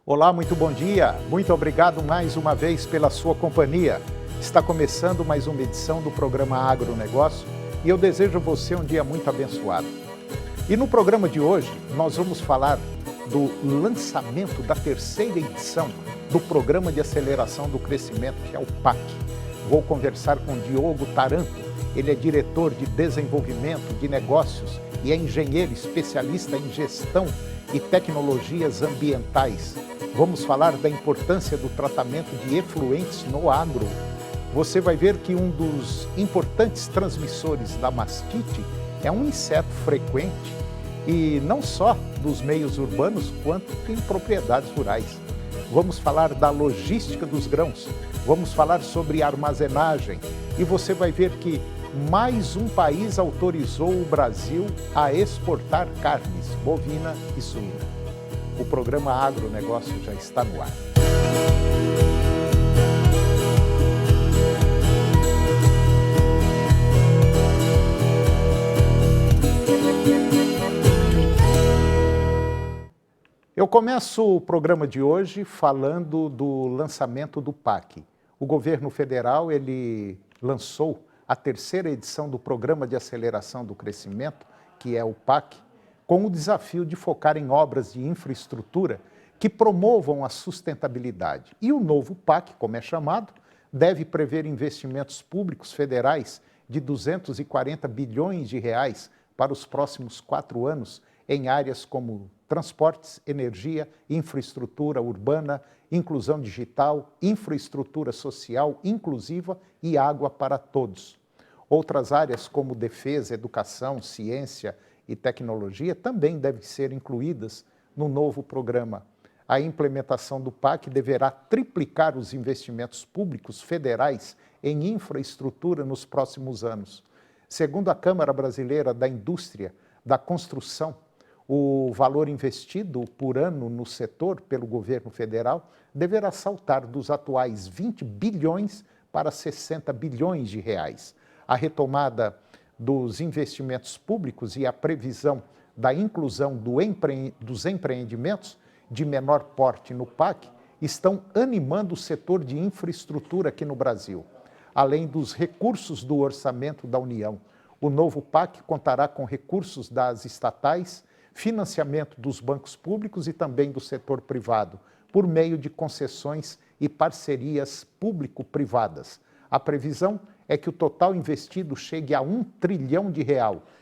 Olá, muito bom dia. Muito obrigado mais uma vez pela sua companhia. Está começando mais uma edição do programa Agronegócio e eu desejo a você um dia muito abençoado. E no programa de hoje nós vamos falar do lançamento da terceira edição do Programa de Aceleração do Crescimento, que é o PAC. Vou conversar com Diogo Taranto, ele é diretor de desenvolvimento de negócios e é engenheiro especialista em gestão e tecnologias ambientais. Vamos falar da importância do tratamento de efluentes no agro. Você vai ver que um dos importantes transmissores da mastite é um inseto frequente e não só nos meios urbanos, quanto em propriedades rurais. Vamos falar da logística dos grãos, vamos falar sobre armazenagem e você vai ver que mais um país autorizou o Brasil a exportar carnes bovina e suína. O programa Agronegócio já está no ar. Eu começo o programa de hoje falando do lançamento do PAC. O governo federal ele lançou a terceira edição do Programa de Aceleração do Crescimento, que é o PAC, com o desafio de focar em obras de infraestrutura que promovam a sustentabilidade. E o novo PAC, como é chamado, deve prever investimentos públicos federais de 240 bilhões de reais para os próximos 4 anos em áreas como transportes, energia, infraestrutura urbana, inclusão digital, infraestrutura social inclusiva e água para todos. Outras áreas como defesa, educação, ciência e tecnologia também devem ser incluídas no novo programa. A implementação do PAC deverá triplicar os investimentos públicos federais em infraestrutura nos próximos anos. Segundo a Câmara Brasileira da Indústria da Construção, o valor investido por ano no setor pelo governo federal deverá saltar dos atuais 20 bilhões para 60 bilhões de reais. A retomada dos investimentos públicos e a previsão da inclusão dos empreendimentos de menor porte no PAC estão animando o setor de infraestrutura aqui no Brasil. Além dos recursos do orçamento da União, o novo PAC contará com recursos das estatais, financiamento dos bancos públicos e também do setor privado, por meio de concessões e parcerias público-privadas. A previsão é que o total investido chegue a R$ 1 trilhão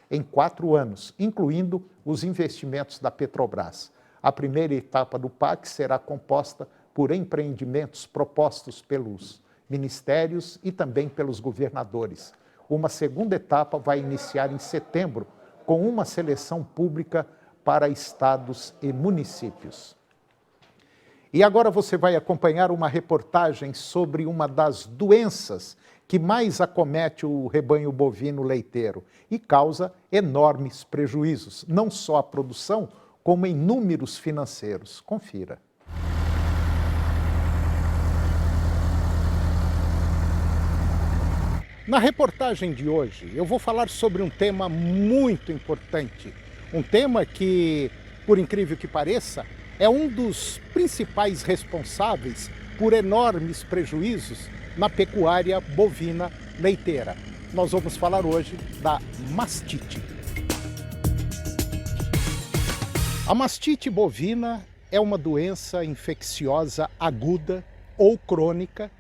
em 4 anos, incluindo os investimentos da Petrobras. A primeira etapa do PAC será composta por empreendimentos propostos pelos ministérios e também pelos governadores. Uma segunda etapa vai iniciar em setembro, com uma seleção pública para estados e municípios. E agora você vai acompanhar uma reportagem sobre uma das doenças que mais acomete o rebanho bovino leiteiro e causa enormes prejuízos, não só à produção, como em números financeiros. Confira. Na reportagem de hoje, eu vou falar sobre um tema muito importante. Um tema que, por incrível que pareça, é um dos principais responsáveis por enormes prejuízos na pecuária bovina leiteira. Nós vamos falar hoje da mastite. A mastite bovina é uma doença infecciosa aguda ou crônica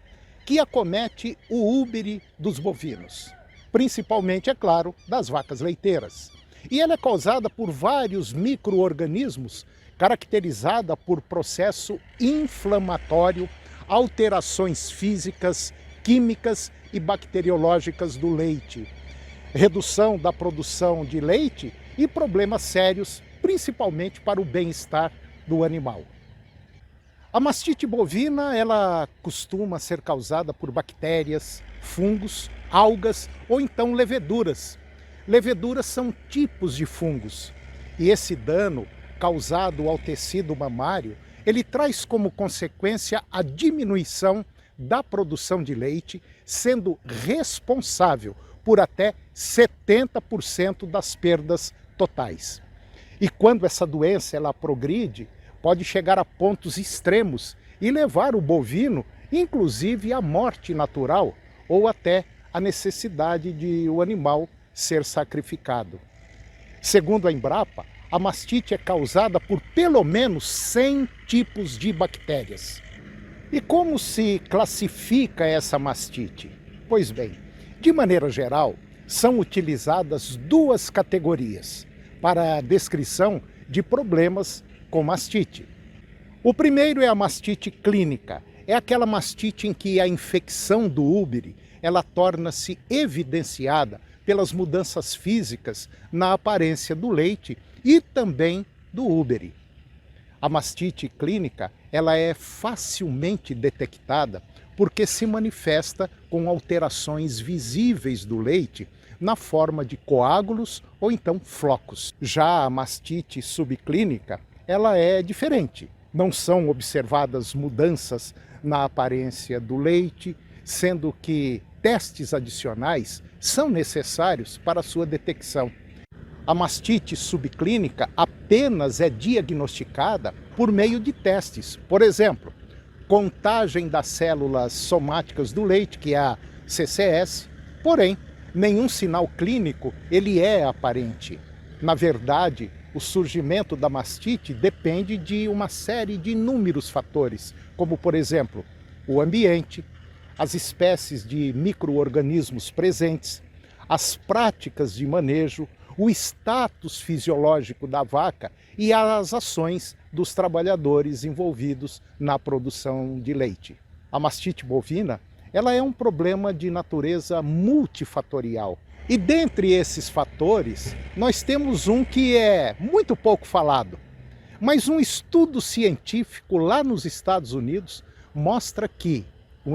que acomete o úbere dos bovinos, principalmente, é claro, das vacas leiteiras. E ela é causada por vários micro-organismos, caracterizada por processo inflamatório, alterações físicas, químicas e bacteriológicas do leite, redução da produção de leite e problemas sérios, principalmente para o bem-estar do animal. A mastite bovina, ela costuma ser causada por bactérias, fungos, algas ou então leveduras. Leveduras são tipos de fungos e esse dano causado ao tecido mamário, ele traz como consequência a diminuição da produção de leite, sendo responsável por até 70% das perdas totais. E quando essa doença ela progride, pode chegar a pontos extremos e levar o bovino, inclusive, à morte natural ou até a necessidade de o animal ser sacrificado. Segundo a Embrapa, a mastite é causada por pelo menos 100 tipos de bactérias. E como se classifica essa mastite? Pois bem, de maneira geral, são utilizadas duas categorias para a descrição de problemas com mastite. O primeiro é a mastite clínica. É aquela mastite em que a infecção do úbere ela torna-se evidenciada pelas mudanças físicas na aparência do leite e também do úbere. A mastite clínica ela é facilmente detectada porque se manifesta com alterações visíveis do leite na forma de coágulos ou então flocos. Já a mastite subclínica ela é diferente. Não são observadas mudanças na aparência do leite, sendo que testes adicionais são necessários para sua detecção. A mastite subclínica apenas é diagnosticada por meio de testes. Por exemplo, contagem das células somáticas do leite, que é a CCS, porém, nenhum sinal clínico ele é aparente. Na verdade, o surgimento da mastite depende de uma série de inúmeros fatores, como, por exemplo, o ambiente, as espécies de micro-organismos presentes, as práticas de manejo, o status fisiológico da vaca e as ações dos trabalhadores envolvidos na produção de leite. A mastite bovina ela é um problema de natureza multifatorial. E dentre esses fatores, nós temos um que é muito pouco falado. Mas um estudo científico lá nos Estados Unidos mostra que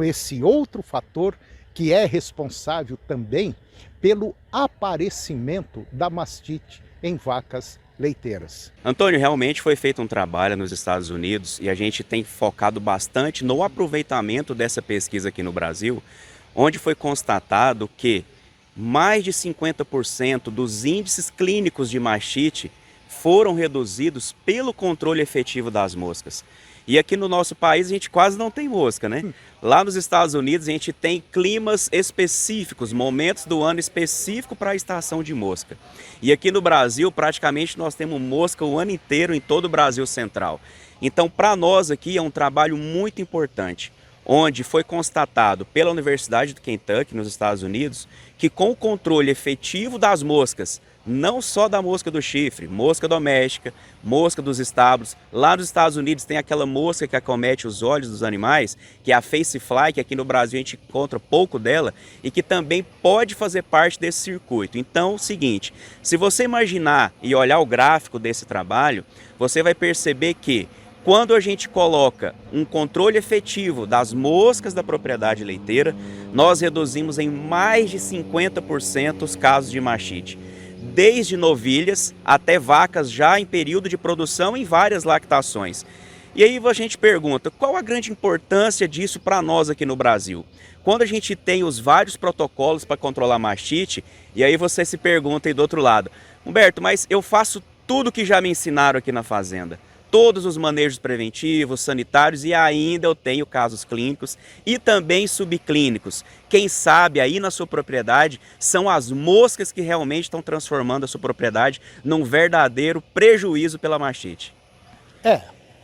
esse outro fator que é responsável também pelo aparecimento da mastite em vacas leiteiras. Antônio, realmente foi feito um trabalho nos Estados Unidos e a gente tem focado bastante no aproveitamento dessa pesquisa aqui no Brasil, onde foi constatado que mais de 50% dos índices clínicos de mastite foram reduzidos pelo controle efetivo das moscas. E aqui no nosso país a gente quase não tem mosca, né? Lá nos Estados Unidos a gente tem climas específicos, momentos do ano específico para a estação de mosca. E aqui no Brasil praticamente nós temos mosca o ano inteiro em todo o Brasil central. Então para nós aqui é um trabalho muito importante, onde foi constatado pela Universidade do Kentucky, nos Estados Unidos, que com o controle efetivo das moscas, não só da mosca do chifre, mosca doméstica, mosca dos estábulos. Lá nos Estados Unidos tem aquela mosca que acomete os olhos dos animais, que é a face fly, que aqui no Brasil a gente encontra pouco dela e que também pode fazer parte desse circuito. Então, é o seguinte, se você imaginar e olhar o gráfico desse trabalho, você vai perceber que quando a gente coloca um controle efetivo das moscas da propriedade leiteira, nós reduzimos em mais de 50% os casos de mastite. Desde novilhas até vacas já em período de produção em várias lactações. E aí a gente pergunta, qual a grande importância disso para nós aqui no Brasil? Quando a gente tem os vários protocolos para controlar mastite, e aí você se pergunta aí do outro lado, Humberto, mas eu faço tudo que já me ensinaram aqui na fazenda. Todos os manejos preventivos, sanitários e ainda eu tenho casos clínicos e também subclínicos. Quem sabe aí na sua propriedade são as moscas que realmente estão transformando a sua propriedade num verdadeiro prejuízo pela mastite.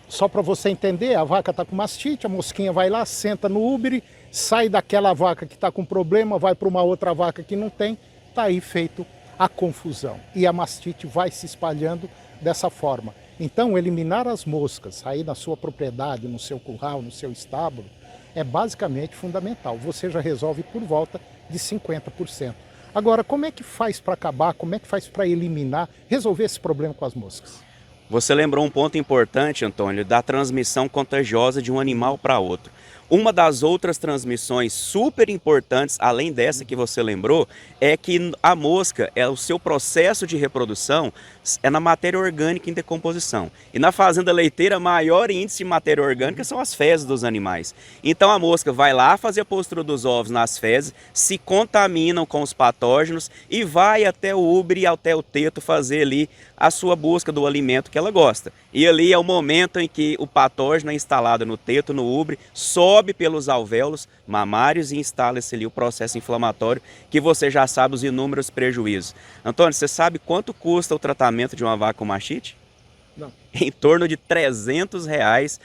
Só para você entender, a vaca está com mastite, a mosquinha vai lá, senta no úbere, sai daquela vaca que está com problema, vai para uma outra vaca que não tem, está aí feito a confusão. E a mastite vai se espalhando dessa forma. Então, eliminar as moscas aí na sua propriedade, no seu curral, no seu estábulo, é basicamente fundamental. Você já resolve por volta de 50%. Agora, como é que faz para acabar, como é que faz para eliminar, resolver esse problema com as moscas? Você lembrou um ponto importante, Antônio, da transmissão contagiosa de um animal para outro. Uma das outras transmissões super importantes, além dessa que você lembrou, é que a mosca, o seu processo de reprodução é na matéria orgânica em decomposição. E na fazenda leiteira, maior índice de matéria orgânica são as fezes dos animais. Então a mosca vai lá fazer a postura dos ovos nas fezes, se contaminam com os patógenos e vai até o úbere, até o teto fazer ali a sua busca do alimento que ela gosta. E ali é o momento em que o patógeno é instalado no teto, no ubre, sobe pelos alvéolos mamários e instala-se ali o processo inflamatório, que você já sabe os inúmeros prejuízos. Antônio, você sabe quanto custa o tratamento de uma vaca com mastite? Não. Em torno de R$300.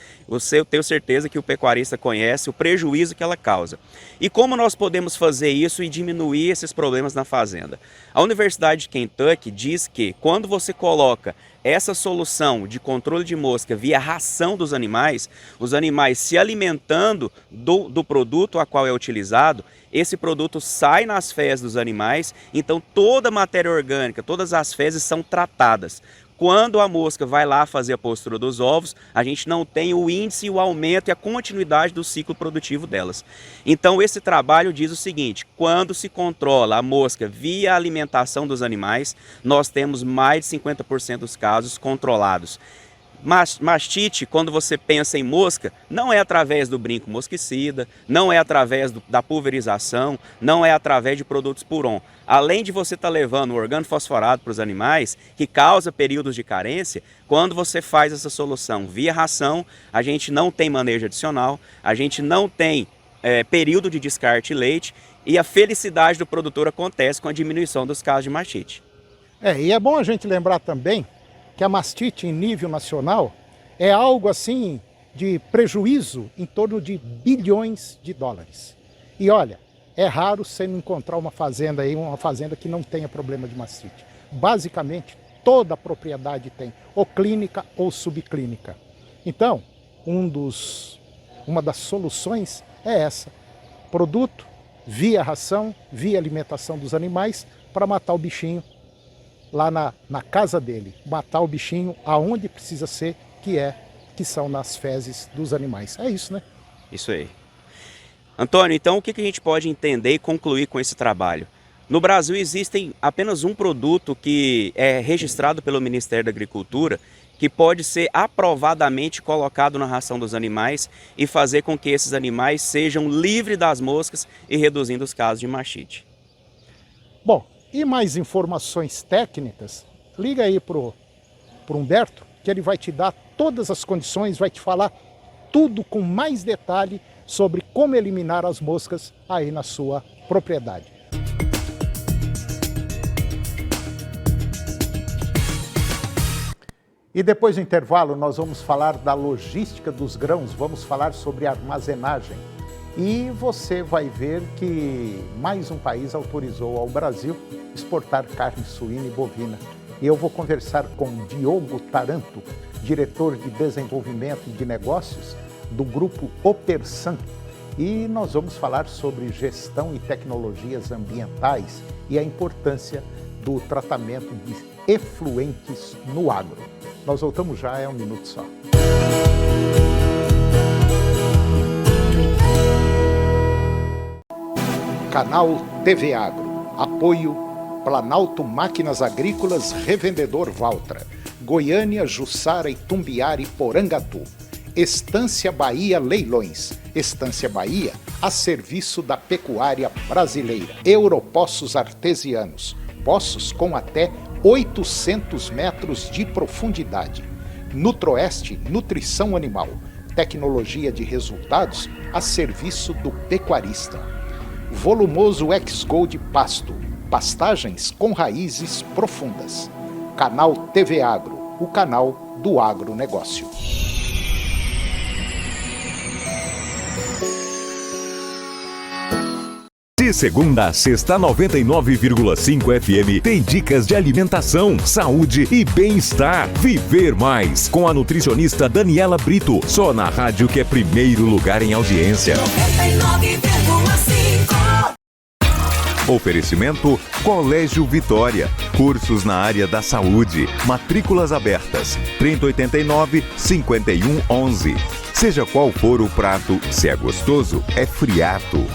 Eu tenho certeza que o pecuarista conhece o prejuízo que ela causa. E como nós podemos fazer isso e diminuir esses problemas na fazenda? A Universidade de Kentucky diz que quando você coloca essa solução de controle de mosca via ração dos animais, os animais se alimentando do produto a qual é utilizado, esse produto sai nas fezes dos animais, então toda a matéria orgânica, todas as fezes são tratadas. Quando a mosca vai lá fazer a postura dos ovos, a gente não tem o índice, o aumento e a continuidade do ciclo produtivo delas. Então esse trabalho diz o seguinte: quando se controla a mosca via alimentação dos animais, nós temos mais de 50% dos casos controlados. Mastite, quando você pensa em mosca, não é através do brinco mosquicida, não é através da pulverização, não é através de produtos puron. Além de você estar levando o organofosforado para os animais, que causa períodos de carência, quando você faz essa solução via ração, a gente não tem manejo adicional, a gente não tem período de descarte leite e a felicidade do produtor acontece com a diminuição dos casos de mastite. E é bom a gente lembrar também que a mastite em nível nacional é algo assim de prejuízo em torno de bilhões de dólares. E olha, é raro você encontrar uma fazenda que não tenha problema de mastite. Basicamente, toda a propriedade tem, ou clínica ou subclínica. Então, uma das soluções é essa: produto via ração, via alimentação dos animais, para matar o bichinho lá na casa dele, matar o bichinho aonde precisa ser, que são nas fezes dos animais. É isso, né? Isso aí. Antônio, então o que a gente pode entender e concluir com esse trabalho? No Brasil existem apenas um produto que é registrado pelo Ministério da Agricultura, que pode ser aprovadamente colocado na ração dos animais e fazer com que esses animais sejam livres das moscas e reduzindo os casos de mastite. Bom, e mais informações técnicas, liga aí pro Humberto, que ele vai te dar todas as condições, vai te falar tudo com mais detalhe sobre como eliminar as moscas aí na sua propriedade. E depois do intervalo nós vamos falar da logística dos grãos, vamos falar sobre armazenagem. E você vai ver que mais um país autorizou ao Brasil exportar carne suína e bovina. E eu vou conversar com Diogo Taranto, diretor de desenvolvimento de negócios do grupo Opersan. E nós vamos falar sobre gestão e tecnologias ambientais e a importância do tratamento de efluentes no agro. Nós voltamos já, é um minuto só. Canal TV Agro. Apoio Planalto Máquinas Agrícolas Revendedor Valtra. Goiânia, Jussara, Itumbiara e Porangatu. Estância Bahia Leilões. Estância Bahia a serviço da pecuária brasileira. Europoços Artesianos. Poços com até 800 metros de profundidade. Nutroeste Nutrição Animal. Tecnologia de resultados a serviço do pecuarista. Volumoso X-Gold Pasto, pastagens com raízes profundas. Canal TV Agro, o canal do agronegócio. De segunda a sexta, 99,5 FM tem dicas de alimentação, saúde e bem-estar. Viver Mais, com a nutricionista Daniela Brito. Só na rádio que é primeiro lugar em audiência. 99,5. Oferecimento Colégio Vitória. Cursos na área da saúde. Matrículas abertas. 3089-5111. Seja qual for o prato, se é gostoso, é Friato.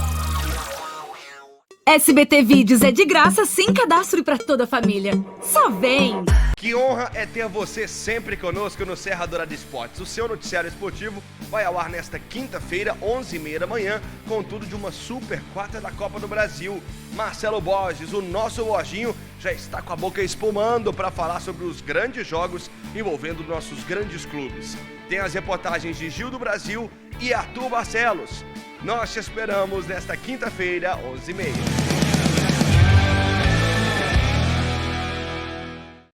SBT Vídeos é de graça, sem cadastro e para toda a família. Só vem! Que honra é ter você sempre conosco no Serra Dourada Esportes. O seu noticiário esportivo vai ao ar nesta quinta-feira, 11h30 da manhã, com tudo de uma super quarta da Copa do Brasil. Marcelo Borges, o nosso Lojinho, já está com a boca espumando para falar sobre os grandes jogos envolvendo nossos grandes clubes. Tem as reportagens de Gil do Brasil e Arthur Barcelos. Nós te esperamos nesta quinta-feira, 11h30.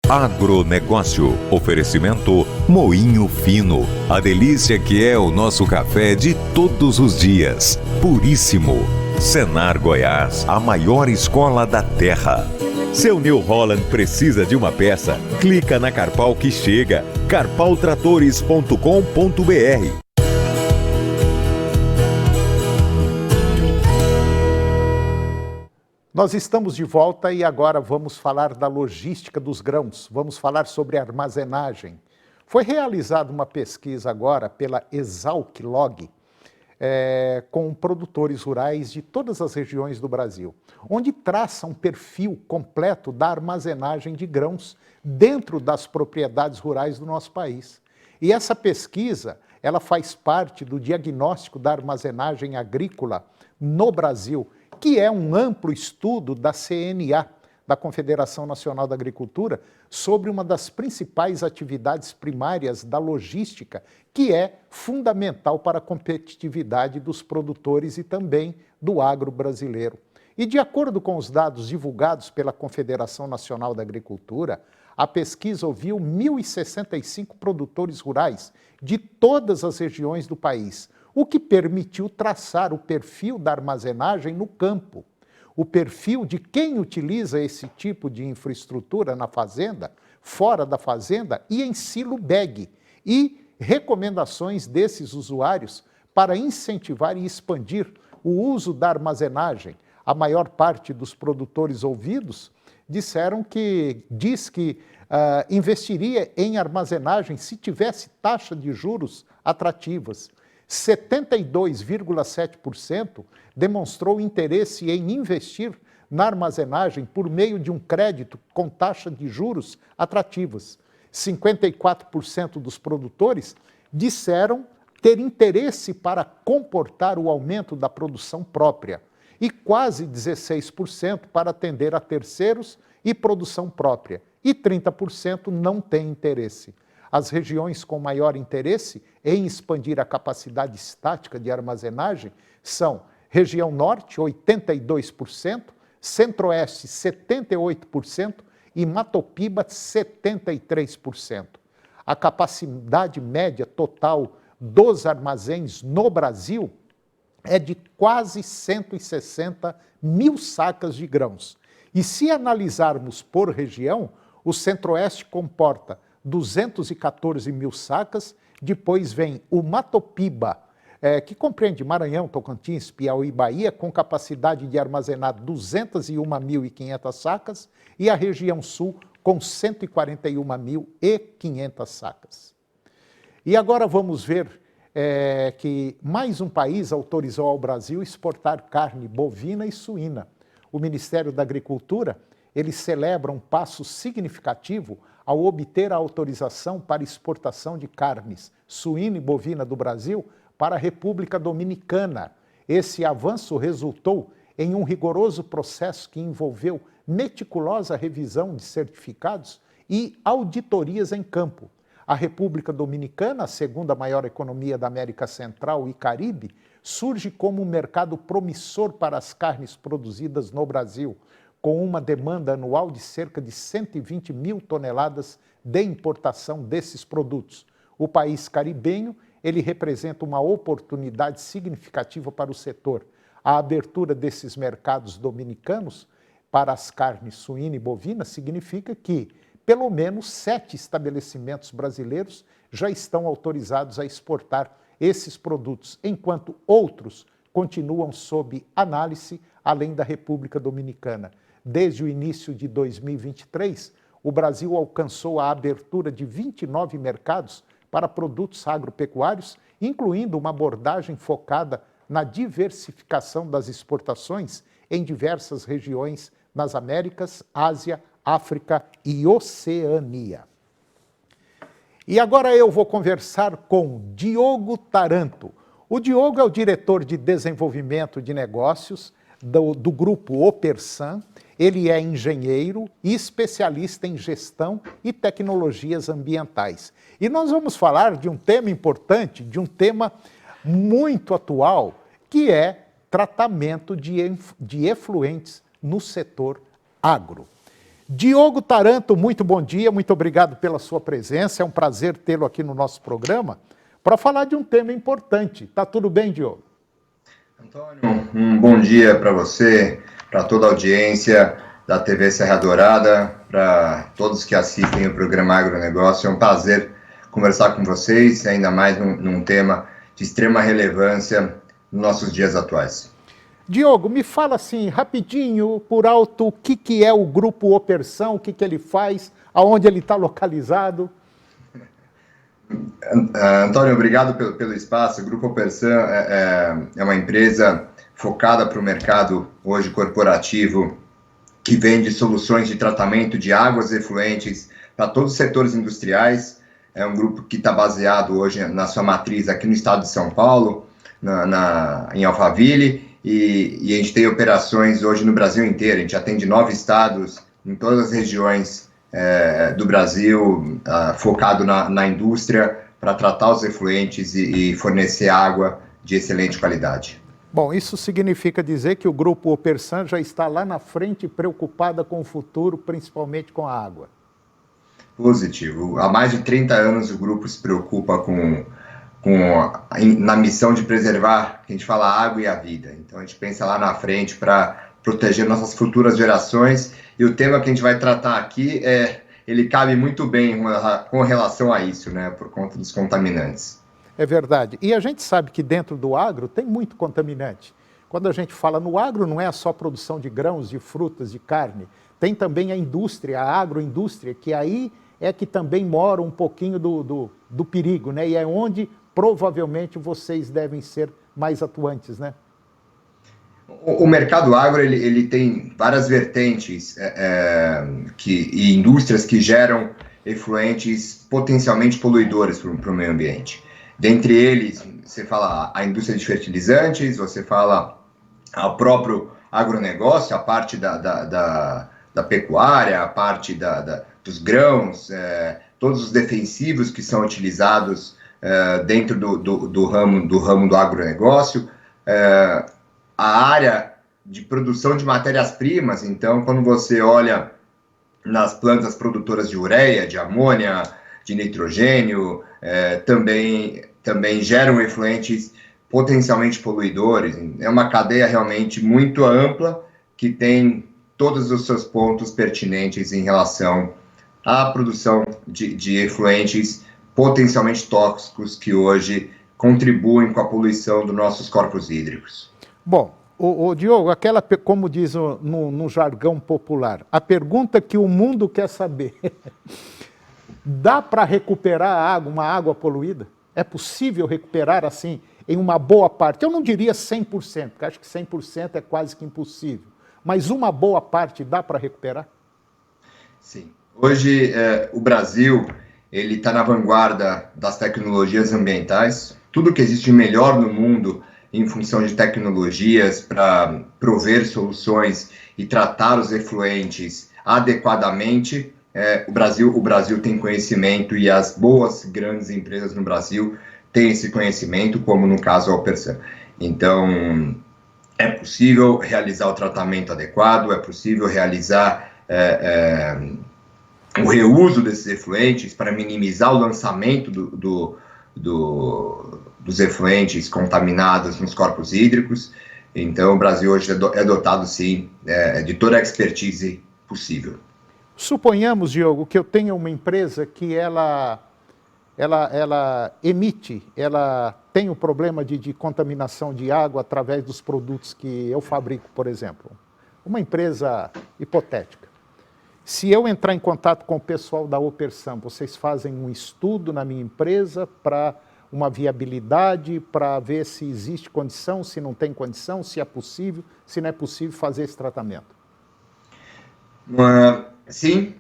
Agronegócio. Oferecimento Moinho Fino. A delícia que é o nosso café de todos os dias. Puríssimo. Senar Goiás, a maior escola da terra. Seu New Holland precisa de uma peça? Clica na Carpal que chega. carpaltratores.com.br. Nós estamos de volta e agora vamos falar da logística dos grãos, vamos falar sobre armazenagem. Foi realizada uma pesquisa agora pela Exalc-Log com produtores rurais de todas as regiões do Brasil, onde traça um perfil completo da armazenagem de grãos dentro das propriedades rurais do nosso país. E essa pesquisa, ela faz parte do diagnóstico da armazenagem agrícola no Brasil, que é um amplo estudo da CNA, da Confederação Nacional da Agricultura, sobre uma das principais atividades primárias da logística, que é fundamental para a competitividade dos produtores e também do agro brasileiro. E de acordo com os dados divulgados pela Confederação Nacional da Agricultura, a pesquisa ouviu 1.065 produtores rurais de todas as regiões do país, o que permitiu traçar o perfil da armazenagem no campo, o perfil de quem utiliza esse tipo de infraestrutura na fazenda, fora da fazenda e em silo bag, e recomendações desses usuários para incentivar e expandir o uso da armazenagem. A maior parte dos produtores ouvidos diz que investiria em armazenagem se tivesse taxa de juros atrativas. 72,7% demonstrou interesse em investir na armazenagem por meio de um crédito com taxa de juros atrativas. 54% dos produtores disseram ter interesse para comportar o aumento da produção própria e quase 16% para atender a terceiros e produção própria, e 30% não têm interesse. As regiões com maior interesse em expandir a capacidade estática de armazenagem são região norte, 82%, centro-oeste, 78% e Matopiba, 73%. A capacidade média total dos armazéns no Brasil é de quase 160 mil sacas de grãos. E se analisarmos por região, o centro-oeste comporta 214 mil sacas, depois vem o Matopiba, que compreende Maranhão, Tocantins, Piauí e Bahia, com capacidade de armazenar 201.500 sacas, e a região sul com 141.500 sacas. E agora vamos ver que mais um país autorizou ao Brasil exportar carne bovina e suína. O Ministério da Agricultura, ele celebra um passo significativo ao obter a autorização para exportação de carnes suína e bovina do Brasil para a República Dominicana. Esse avanço resultou em um rigoroso processo que envolveu meticulosa revisão de certificados e auditorias em campo. A República Dominicana, a segunda maior economia da América Central e Caribe, surge como um mercado promissor para as carnes produzidas no Brasil, com uma demanda anual de cerca de 120 mil toneladas de importação desses produtos. O país caribenho, ele representa uma oportunidade significativa para o setor. A abertura desses mercados dominicanos para as carnes suína e bovina significa que pelo menos 7 estabelecimentos brasileiros já estão autorizados a exportar esses produtos, enquanto outros continuam sob análise, além da República Dominicana. Desde o início de 2023, o Brasil alcançou a abertura de 29 mercados para produtos agropecuários, incluindo uma abordagem focada na diversificação das exportações em diversas regiões nas Américas, Ásia, África e Oceania. E agora eu vou conversar com Diogo Taranto. O Diogo é o diretor de desenvolvimento de negócios do grupo Opersan. Ele é engenheiro e especialista em gestão e tecnologias ambientais. E nós vamos falar de um tema importante, de um tema muito atual, que é tratamento de efluentes no setor agro. Diogo Taranto, muito bom dia, muito obrigado pela sua presença. É um prazer tê-lo aqui no nosso programa para falar de um tema importante. Tá tudo bem, Diogo? Antônio, um bom dia para você, para toda a audiência da TV Serra Dourada, para todos que assistem o programa Agronegócio. É um prazer conversar com vocês, ainda mais num tema de extrema relevância nos nossos dias atuais. Diogo, me fala assim, rapidinho, por alto, o que é o Grupo Opersan, o que ele faz, aonde ele está localizado? Antônio, obrigado pelo espaço. O Grupo Opersan é uma empresa focada para o mercado hoje corporativo, que vende soluções de tratamento de águas efluentes para todos os setores industriais. É um grupo que está baseado hoje na sua matriz aqui no estado de São Paulo, em Alphaville, e a gente tem operações hoje no Brasil inteiro. A gente atende 9 estados, em todas as regiões do Brasil, focado na indústria, para tratar os efluentes e fornecer água de excelente qualidade. Bom, isso significa dizer que o Grupo Opersan já está lá na frente, preocupada com o futuro, principalmente com a água. Positivo. Há mais de 30 anos o grupo se preocupa na missão de preservar, que a gente fala, a água e a vida. Então a gente pensa lá na frente para proteger nossas futuras gerações, e o tema que a gente vai tratar aqui ele cabe muito bem com relação a isso, né, por conta dos contaminantes. É verdade. E a gente sabe que dentro do agro tem muito contaminante. Quando a gente fala no agro, não é só produção de grãos, de frutas, de carne. Tem também a indústria, a agroindústria, que aí é que também mora um pouquinho do perigo, né? E é onde provavelmente vocês devem ser mais atuantes, né? O mercado agro ele tem várias vertentes e indústrias que geram efluentes potencialmente poluidores para o meio ambiente. Dentre eles, você fala a indústria de fertilizantes, você fala o próprio agronegócio, a parte da pecuária, a parte dos grãos, todos os defensivos que são utilizados dentro do ramo do agronegócio, a área de produção de matérias-primas. Então, quando você olha nas plantas produtoras de ureia, de amônia, de nitrogênio, também geram efluentes potencialmente poluidores. É uma cadeia realmente muito ampla, que tem todos os seus pontos pertinentes em relação à produção de efluentes potencialmente tóxicos que hoje contribuem com a poluição dos nossos corpos hídricos. Bom, o Diogo, como diz no jargão popular, a pergunta que o mundo quer saber, dá para recuperar uma água poluída? É possível recuperar assim em uma boa parte? Eu não diria 100%, porque acho que 100% é quase que impossível. Mas uma boa parte dá para recuperar? Sim. Hoje, o Brasil está na vanguarda das tecnologias ambientais. Tudo que existe melhor no mundo em função de tecnologias para prover soluções e tratar os efluentes adequadamente, o Brasil tem conhecimento, e as boas grandes empresas no Brasil têm esse conhecimento, como no caso a Opersan. Então, é possível realizar o tratamento adequado, é possível realizar o reuso desses efluentes para minimizar o lançamento dos efluentes contaminados nos corpos hídricos. Então, o Brasil hoje é dotado, sim, de toda a expertise possível. Suponhamos, Diogo, que eu tenha uma empresa que ela tem o problema de contaminação de água através dos produtos que eu fabrico, por exemplo. Uma empresa hipotética. Se eu entrar em contato com o pessoal da Opersan, vocês fazem um estudo na minha empresa para uma viabilidade, para ver se existe condição, se não tem condição, se é possível, se não é possível fazer esse tratamento? Sim,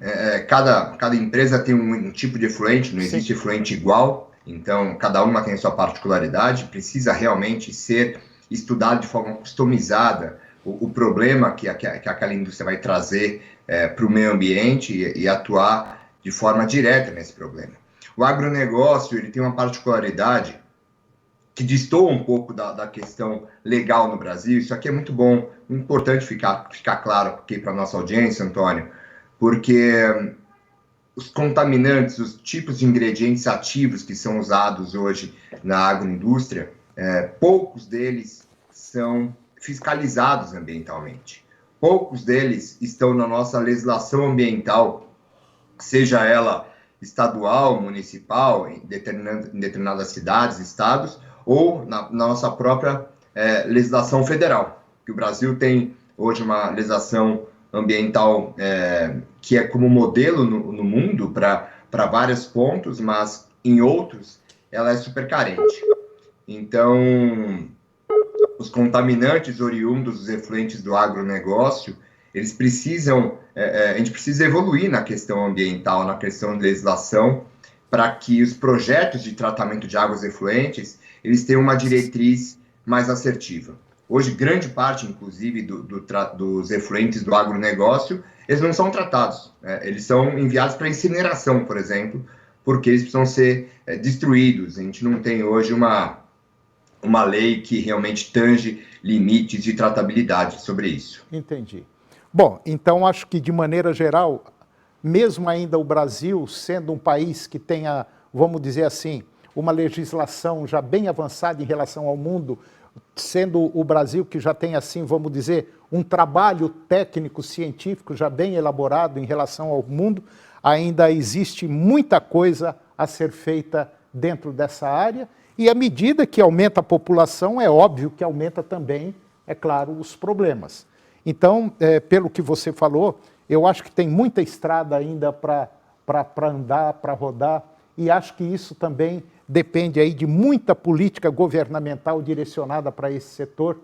cada empresa tem um tipo de efluente, não existe efluente igual, então cada uma tem a sua particularidade, precisa realmente ser estudado de forma customizada o problema que aquela indústria vai trazer para o meio ambiente e atuar de forma direta nesse problema. O agronegócio ele tem uma particularidade que destoa um pouco da questão legal no Brasil. Isso aqui é muito bom, muito importante ficar claro aqui para a nossa audiência, Antônio, porque os contaminantes, os tipos de ingredientes ativos que são usados hoje na agroindústria, poucos deles são fiscalizados ambientalmente. Poucos deles estão na nossa legislação ambiental, seja ela estadual, municipal, em determinadas cidades, estados, ou na nossa própria legislação federal. Que o Brasil tem hoje uma legislação ambiental que é como modelo no mundo para vários pontos, mas em outros ela é super carente. Então, os contaminantes oriundos dos efluentes do agronegócio, eles precisam, a gente precisa evoluir na questão ambiental, na questão de legislação, para que os projetos de tratamento de águas efluentes, eles tenham uma diretriz mais assertiva. Hoje, grande parte, inclusive, dos efluentes do agronegócio, eles não são tratados. Eles são enviados para incineração, por exemplo, porque eles precisam ser destruídos. A gente não tem hoje uma lei que realmente tange limites de tratabilidade sobre isso. Entendi. Bom, então acho que de maneira geral, mesmo ainda o Brasil sendo um país que tenha, vamos dizer assim, uma legislação já bem avançada em relação ao mundo, sendo o Brasil que já tem, assim, vamos dizer, um trabalho técnico, científico já bem elaborado em relação ao mundo, ainda existe muita coisa a ser feita dentro dessa área, e à medida que aumenta a população, é óbvio que aumenta também, é claro, os problemas. Então, pelo que você falou, eu acho que tem muita estrada ainda para andar, para rodar, e acho que isso também depende aí de muita política governamental direcionada para esse setor,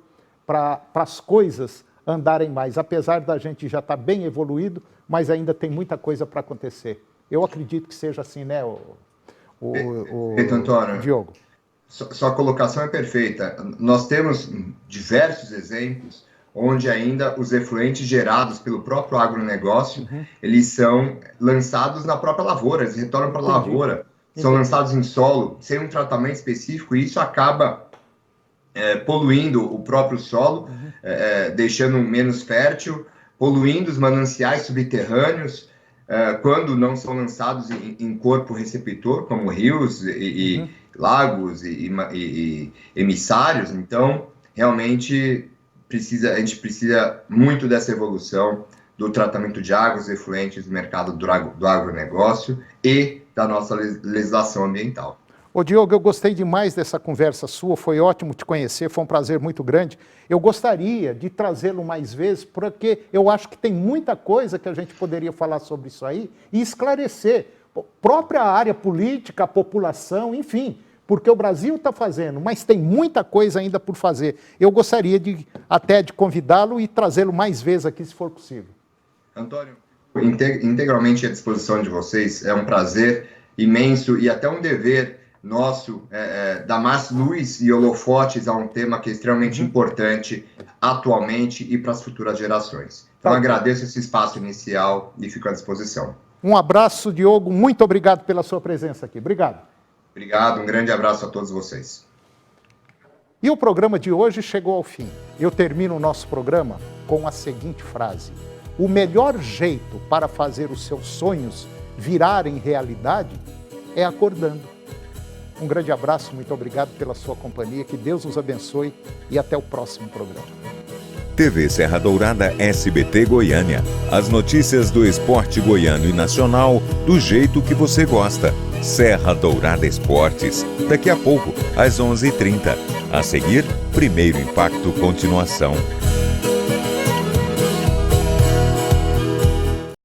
para as coisas andarem mais. Apesar da gente já estar bem evoluído, mas ainda tem muita coisa para acontecer. Eu acredito que seja assim, né, Antônio, Diogo? Sua colocação é perfeita. Nós temos diversos exemplos onde ainda os efluentes gerados pelo próprio agronegócio, eles são lançados na própria lavoura, eles retornam para a lavoura, são lançados em solo, sem um tratamento específico, e isso acaba poluindo o próprio solo, deixando menos fértil, poluindo os mananciais subterrâneos, quando não são lançados em corpo receptor, como rios e lagos e emissários. Então, realmente, a gente precisa muito dessa evolução do tratamento de águas efluentes do mercado do agronegócio e da nossa legislação ambiental. Ô Diogo, eu gostei demais dessa conversa sua, foi ótimo te conhecer, foi um prazer muito grande. Eu gostaria de trazê-lo mais vezes, porque eu acho que tem muita coisa que a gente poderia falar sobre isso aí e esclarecer a própria área política, a população, enfim, porque o Brasil está fazendo, mas tem muita coisa ainda por fazer. Eu gostaria até de convidá-lo e trazê-lo mais vezes aqui, se for possível. Antônio, integralmente à disposição de vocês, é um prazer imenso e até um dever nosso dar mais luz e holofotes a um tema que é extremamente importante atualmente e para as futuras gerações. Então, agradeço esse espaço inicial e fico à disposição. Um abraço, Diogo, muito obrigado pela sua presença aqui. Obrigado. Obrigado, um grande abraço a todos vocês. E o programa de hoje chegou ao fim. Eu termino o nosso programa com a seguinte frase: o melhor jeito para fazer os seus sonhos virarem realidade é acordando. Um grande abraço, muito obrigado pela sua companhia, que Deus nos abençoe e até o próximo programa. TV Serra Dourada SBT Goiânia. As notícias do esporte goiano e nacional do jeito que você gosta. Serra Dourada Esportes. Daqui a pouco, às 11h30. A seguir, Primeiro Impacto Continuação.